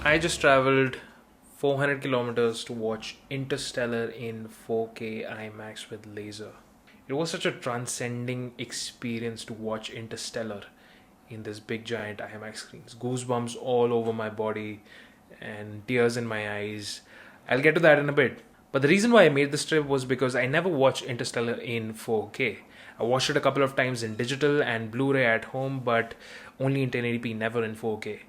I just traveled 400 kilometers to watch Interstellar in 4K IMAX with laser. It was such a transcending experience to watch Interstellar in this big giant IMAX screens. Goosebumps all over my body and tears in my eyes. I'll get to that in a bit. But the reason why I made this trip was because I never watched Interstellar in 4K. I watched it a couple of times in digital and Blu-ray at home, but only in 1080p, never in 4K.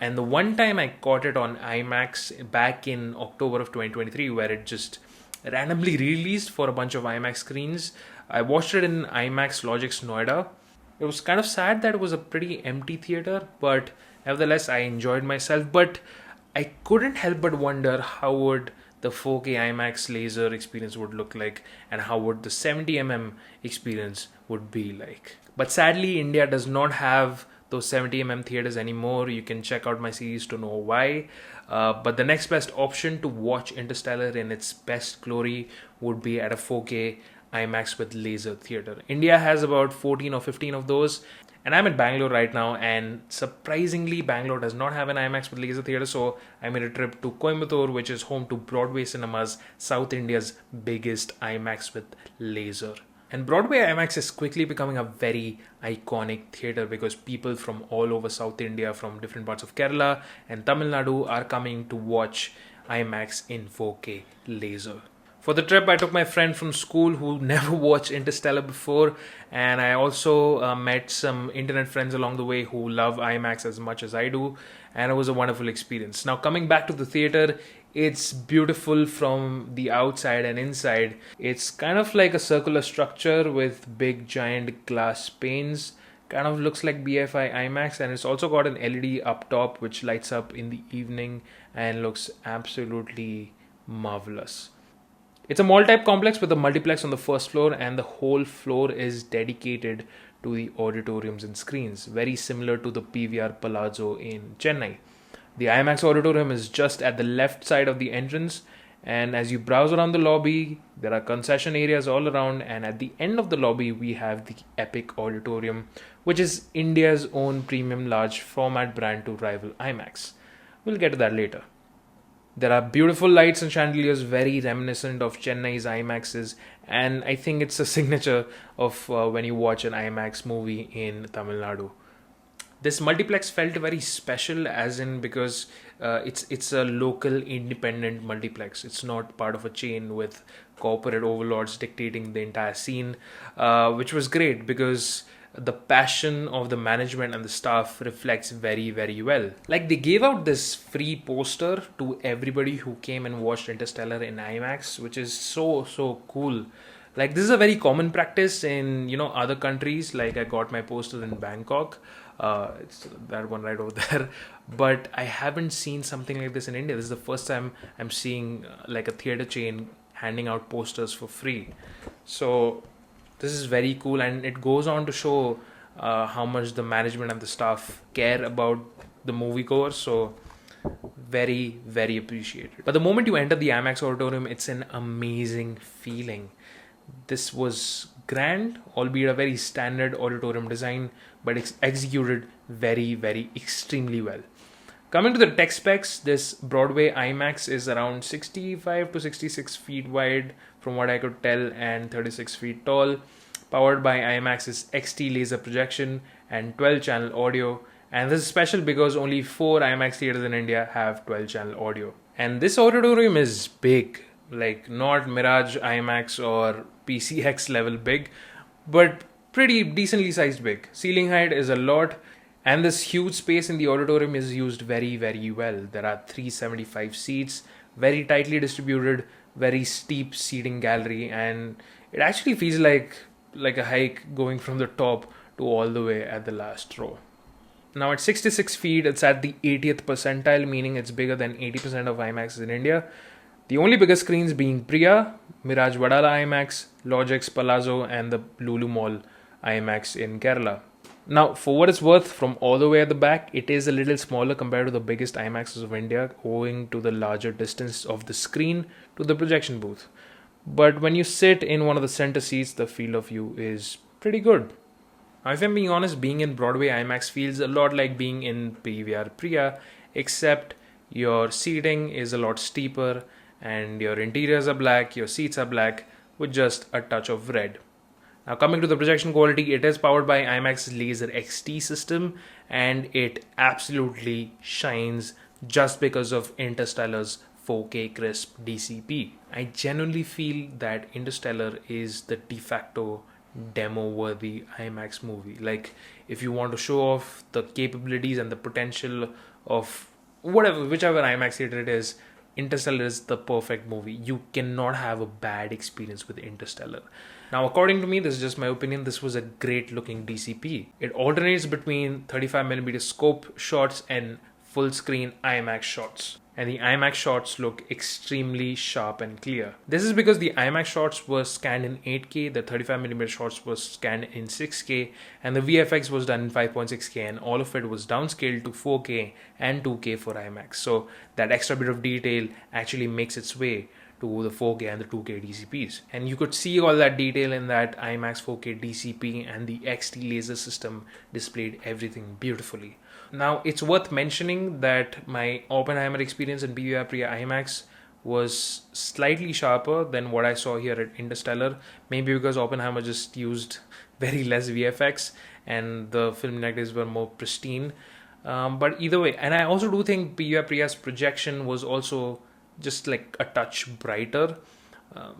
And the one time I caught it on IMAX back in October of 2023, where it just randomly released for a bunch of IMAX screens. I watched it in IMAX Logix Noida. It was kind of sad that it was a pretty empty theater, but nevertheless I enjoyed myself. But I couldn't help but wonder how would the 4K IMAX laser experience would look like and how would the 70mm experience would be like. But sadly, India does not have those 70mm theaters anymore. You can check out my series to know why. But the next best option to watch Interstellar in its best glory would be at a 4K IMAX with laser theater. India has about 14 or 15 of those. And I'm in Bangalore right now, and surprisingly, Bangalore does not have an IMAX with laser theater, so I made a trip to Coimbatore, which is home to Broadway Cinemas, South India's biggest IMAX with laser. And Broadway IMAX is quickly becoming a very iconic theater because people from all over South India, from different parts of Kerala and Tamil Nadu, are coming to watch IMAX in 4K laser. For the trip, I took my friend from school who never watched Interstellar before, and I also met some internet friends along the way who love IMAX as much as I do, and it was a wonderful experience. Now, coming back to the theater, it's beautiful from the outside and inside. It's kind of like a circular structure with big giant glass panes. Kind of looks like BFI IMAX, and it's also got an LED up top which lights up in the evening and looks absolutely marvelous. It's a mall type complex with a multiplex on the first floor, and the whole floor is dedicated to the auditoriums and screens, very similar to the PVR Palazzo in Chennai. The IMAX auditorium is just at the left side of the entrance, and as you browse around the lobby, there are concession areas all around, and at the end of the lobby we have the Epic Auditorium, which is India's own premium large format brand to rival IMAX. We'll get to that later. There are beautiful lights and chandeliers very reminiscent of Chennai's IMAXs, and I think it's a signature of when you watch an IMAX movie in Tamil Nadu. This multiplex felt very special as in because it's a local independent multiplex. It's not part of a chain with corporate overlords dictating the entire scene, which was great because the passion of the management and the staff reflects very, very well. Like, they gave out this free poster to everybody who came and watched Interstellar in IMAX, which is so cool. Like, this is a very common practice in, other countries. Like, I got my poster in Bangkok. It's that one right over there. But I haven't seen something like this in India. This is the first time I'm seeing like a theater chain handing out posters for free. So this is very cool, and it goes on to show how much the management and the staff care about the moviegoers. So very, very appreciated. But the moment you enter the IMAX auditorium, it's an amazing feeling. This was grand, albeit a very standard auditorium design, but it's executed very, very extremely well. Coming to the tech specs, this Broadway IMAX is around 65 to 66 feet wide from what I could tell, and 36 feet tall, powered by IMAX's XT laser projection and 12-channel audio. And this is special because only 4 IMAX theaters in India have 12-channel audio. And this auditorium is big, like not Mirage IMAX or PCX level big, but pretty decently sized big. Ceiling height is a lot, and this huge space in the auditorium is used very, very well. There are 375 seats, very tightly distributed, very steep seating gallery, and it actually feels like a hike going from the top to all the way at the last row. Now at 66 feet, it's at the 80th percentile, meaning it's bigger than 80% of IMAXs in India. The only bigger screens being Priya, Mirage Vadala IMAX, Logix Palazzo, and the Lulu Mall IMAX in Kerala. Now, for what it's worth, from all the way at the back, it is a little smaller compared to the biggest IMAXs of India, owing to the larger distance of the screen to the projection booth. But when you sit in one of the center seats, the field of view is pretty good. Now, if I'm being honest, being in Broadway IMAX feels a lot like being in PVR Priya, except Your seating is a lot steeper, and your interiors are black, your seats are black with just a touch of red. Now, coming to the projection quality, it is powered by IMAX's Laser XT system, and it absolutely shines just because of Interstellar's 4K crisp DCP. I genuinely feel that Interstellar is the de facto demo worthy IMAX movie. Like, if you want to show off the capabilities and the potential of whichever IMAX theater it is, Interstellar is the perfect movie. You cannot have a bad experience with Interstellar. Now, according to me, this is just my opinion, this was a great looking DCP. It alternates between 35mm scope shots and full screen IMAX shots. And the IMAX shots look extremely sharp and clear. This is because the IMAX shots were scanned in 8K, the 35mm shots were scanned in 6K, and the VFX was done in 5.6K, and all of it was downscaled to 4K and 2K for IMAX. So that extra bit of detail actually makes its way to the 4K and the 2K DCPs. And you could see all that detail in that IMAX 4K DCP, and the XT laser system displayed everything beautifully. Now, it's worth mentioning that my Oppenheimer experience in PVR Priya IMAX was slightly sharper than what I saw here at Interstellar. Maybe because Oppenheimer just used very less VFX and the film negatives were more pristine. But either way, and I also do think PVR Priya's projection was also just like a touch brighter.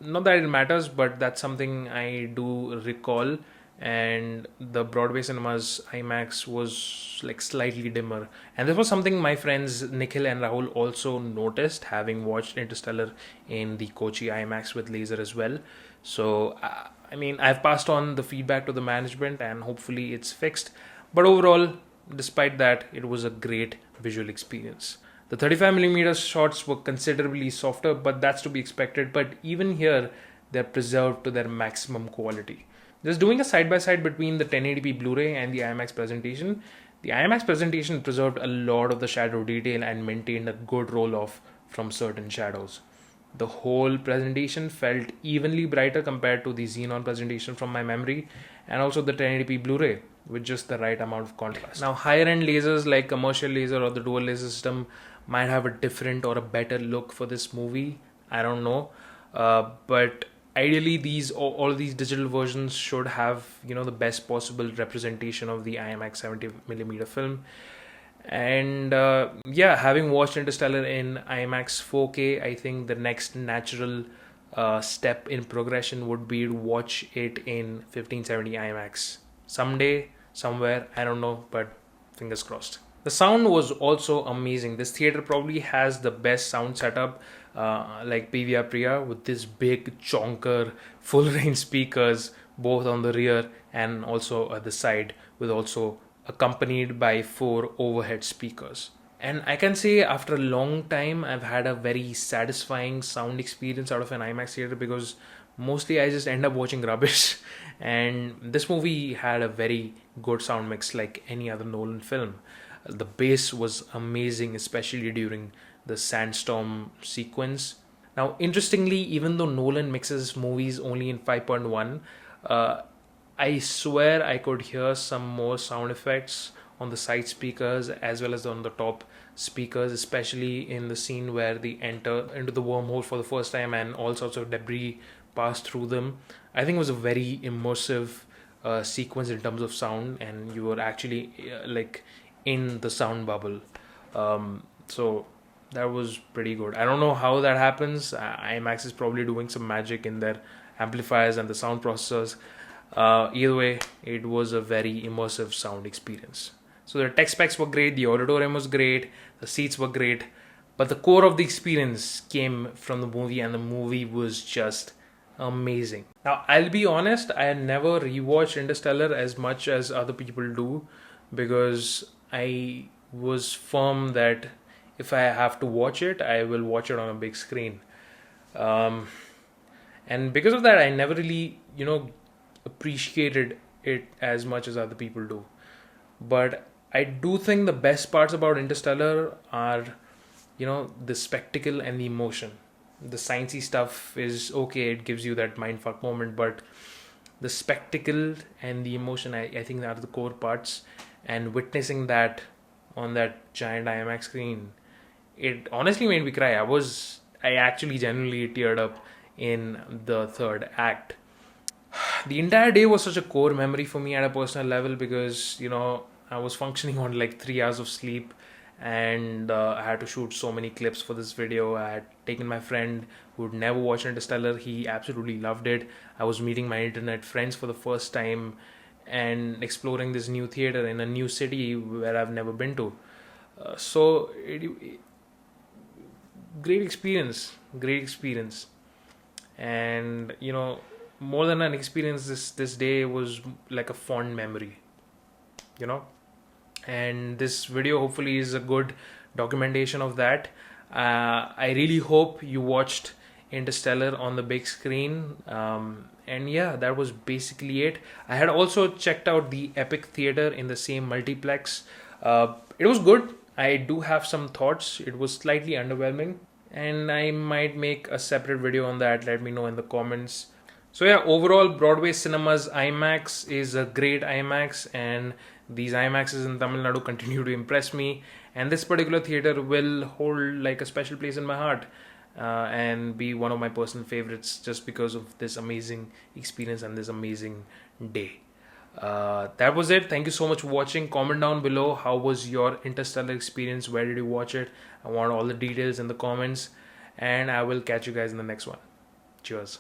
Not that it matters, but that's something I do recall. And the Broadway Cinemas IMAX was like slightly dimmer. And this was something my friends Nikhil and Rahul also noticed, having watched Interstellar in the Kochi IMAX with laser as well. So, I mean, I've passed on the feedback to the management and hopefully it's fixed. But overall, despite that, it was a great visual experience. The 35mm shots were considerably softer, but that's to be expected. But even here, they're preserved to their maximum quality. Just doing a side-by-side between the 1080p Blu-ray and the IMAX presentation, the IMAX presentation preserved a lot of the shadow detail and maintained a good roll-off from certain shadows. The whole presentation felt evenly brighter compared to the Xenon presentation from my memory, and also the 1080p Blu-ray with just the right amount of contrast. Now, higher-end lasers like commercial laser or the dual laser system might have a different or a better look for this movie. I don't know, but ideally all these digital versions should have the best possible representation of the IMAX 70mm film. And having watched Interstellar in IMAX 4K, I think the next natural step in progression would be to watch it in 1570 IMAX someday, somewhere, I don't know, but fingers crossed. The sound was also amazing. This theater probably has the best sound setup, like PVR Priya, with this big chonker full range speakers both on the rear and also at the side, with also accompanied by 4 overhead speakers. And I can say after a long time I've had a very satisfying sound experience out of an IMAX theater, because mostly I just end up watching rubbish and this movie had a very good sound mix like any other Nolan film. The bass was amazing, especially during the sandstorm sequence. Now, interestingly, even though Nolan mixes movies only in 5.1, I swear I could hear some more sound effects on the side speakers as well as on the top speakers, especially in the scene where they enter into the wormhole for the first time and all sorts of debris pass through them. I think it was a very immersive sequence in terms of sound, and you were actually like in the sound bubble. So that was pretty good. I don't know how that happens. IMAX is probably doing some magic in their amplifiers and the sound processors. Either way, it was a very immersive sound experience. So the tech specs were great, the auditorium was great, the seats were great, but the core of the experience came from the movie, and the movie was just amazing. Now, I'll be honest, I never rewatched Interstellar as much as other people do, because I was firm that if I have to watch it, I will watch it on a big screen. And because of that, I never really, appreciated it as much as other people do. But I do think the best parts about Interstellar are, the spectacle and the emotion. The sciencey stuff is okay, it gives you that mindfuck moment, but the spectacle and the emotion, I think, are the core parts. And witnessing that on that giant IMAX screen, it honestly made me cry. I actually genuinely teared up in the third act. The entire day was such a core memory for me at a personal level because I was functioning on like 3 hours of sleep, and I had to shoot so many clips for this video. I had taken my friend who'd never watched Interstellar. He absolutely loved it. I was meeting my internet friends for the first time and exploring this new theater in a new city where I've never been to. Great experience, great experience. And more than an experience, this day was like a fond memory, you know and this video hopefully is a good documentation of that. I really hope you watched Interstellar on the big screen. And yeah, that was basically it. I had also checked out the Epic Theater in the same multiplex. It was good. I do have some thoughts. It was slightly underwhelming, and I might make a separate video on that. Let me know in the comments. So yeah, overall, Broadway Cinemas IMAX is a great IMAX, and these IMAXs in Tamil Nadu continue to impress me. And this particular theater will hold like a special place in my heart, and be one of my personal favorites just because of this amazing experience and this amazing day. That was it. Thank you so much for watching. Comment down below, how was your Interstellar experience? Where did you watch it? I want all the details in the comments, and I will catch you guys in the next one. Cheers.